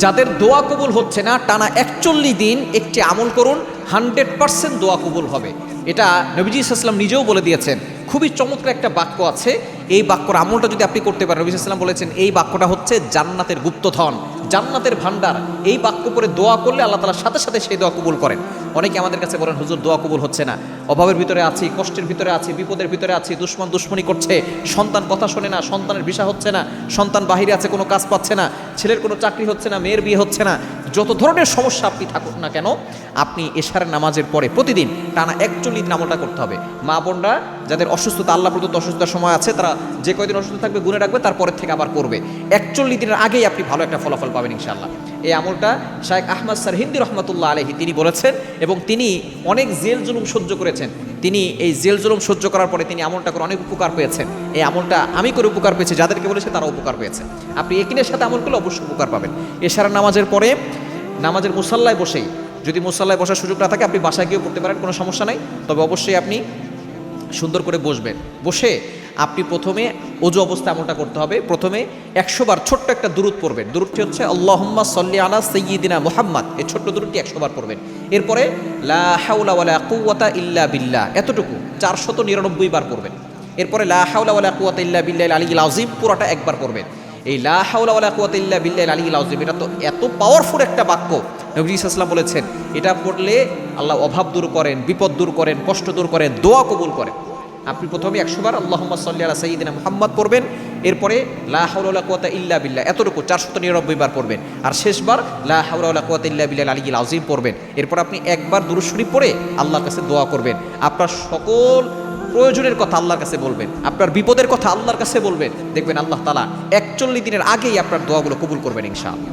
যাদের দোয়া কবুল হচ্ছে না টানা ৪১ দিন একটি আমল করুন, 100% দোয়া কবুল হবে। এটা নবীজি সাল্লাল্লাহু আলাইহি ওয়াসাল্লাম নিজেও বলে দিয়েছেন। খুবই চমৎকার একটা বাক্য আছে, এই বাক্যর আমলটা যদি আপনি করতে পারেন, নবী সাল্লাল্লাহু আলাইহি ওয়াসাল্লাম বলেছেন এই বাক্যটা হচ্ছে জান্নাতের গুপ্তধন, জান্নাতের ভান্ডার। এই বাক্য পরে দোয়া করলে আল্লাহ তাআলা সাথে সাথে সেই দোয়া কবুল করেন। অনেকে আমাদের কাছে বলেন, হুজুর দোয়া কবুল হচ্ছে না, অভাবের ভিতরে আছি, কষ্টের ভিতরে আছি, বিপদের ভিতরে আছি, দুশ্মনী করছে, সন্তান কথা শোনে না, সন্তানের ভিসা হচ্ছে না, সন্তান বাহিরে আছে, কোনো কাজ পাচ্ছে না, ছেলের কোনো চাকরি হচ্ছে না, মেয়ের বিয়ে হচ্ছে না। যত ধরনের সমস্যা আপনি থাকুক না কেন, আপনি এশারের নামাজের পরে প্রতিদিন টানা ৪১ দিন আমলটা করতে হবে। মা বোনরা যাদের অসুস্থতা, আল্লাহ প্রদত্ত অসুস্থতার সময় আছে, তারা যে কয়দিন অসুস্থ থাকবে গুনে রাখবে, তারপরের থেকে আবার করবে। ৪১ দিনের আগেই আপনি ভালো একটা ফলাফল পাবেন ইনশাআল্লাহ। এই আমলটা শায়েখ আহমদ সারহিন্দি রহমাতুল্লাহ আলাইহি তিনি বলেছেন, এবং তিনি অনেক জেল জুলুম সহ্য করেছেন। তিনি এই জেল জুলুম সহ্য করার পরে তিনি আমলটা করে অনেক উপকার পেয়েছেন। এই আমলটা আমি করে উপকার পেয়েছি, যাদেরকে বলেছে তারা উপকার পেয়েছে। আপনি একিনের সাথে আমল করলে অবশ্যই উপকার পাবেন। এশারের নামাজের পরে নামাজের মুসাল্লায় বসেই, যদি মুসাল্লায় বসার সুযোগ না থাকে আপনি বাসায় গিয়েও করতে পারেন, কোনো সমস্যা নাই। তবে অবশ্যই আপনি সুন্দর করে বসবেন। বসে আপনি প্রথমে ওযু অবস্থায় আমলটা করতে হবে। প্রথমে ১০০ বার ছোট্ট একটা দুরূদ পড়বেন। দুরূদটি হচ্ছে আল্লাহুম্মা সাল্লি আলা সাইয়্যিদিনা মুহাম্মাদ। এই ছোট্ট দুরূদটি ১০০ বার পড়বেন। এরপরে লা হাওলা ওয়ালা কুওয়াতা ইল্লা বিল্লাহ, এতটুকু ৪৯৯ বার পড়বেন। এরপরে লা হাওলা ওয়ালা কুওয়াতা ইল্লা বিল্লাহিল আলিয়্যিল আযীম পুরোটা একবার পড়বেন। এই লা হাওলা ওয়ালা কুওয়াতা ইল্লা বিল্লাহিল আলিয়্যিল আযীম, এটা তো এত পাওয়ারফুল একটা বাক্য। নবী সাল্লাল্লাহু আলাইহি ওয়াসাল্লাম বলেছেন, এটা পড়লে আল্লাহ অভাব দূর করেন, বিপদ দূর করেন, কষ্ট দূর করেন, দোয়া কবুল করেন। আপনি প্রথমে ১০০ বার আল্লাহুম্মা সাল্লি আলা সাইয়্যিদিনা মুহাম্মাদ পড়বেন। এরপরে লা হাওলা ওয়ালা কুওয়াতা ইল্লা বিল্লাহ এতটুকু ৪৯৯ বার পড়বেন। আর শেষবার লা হাওলা ওয়ালা কুওয়াতা ইল্লা বিল্লাহিল আলিয়্যিল আযীম পড়বেন। এরপর আপনি একবার দুরূদ শরীফ পড়ে আল্লাহর কাছে দোয়া করবেন। আপনার সকল প্রয়োজনের কথা আল্লাহর কাছে বলবেন, আপনার বিপদের কথা আল্লাহর কাছে বলবেন। দেখবেন আল্লাহ তাআলা ৪১ দিনের আগেই আপনার দোয়াগুলো কবুল করবেন ইনশাআল্লাহ।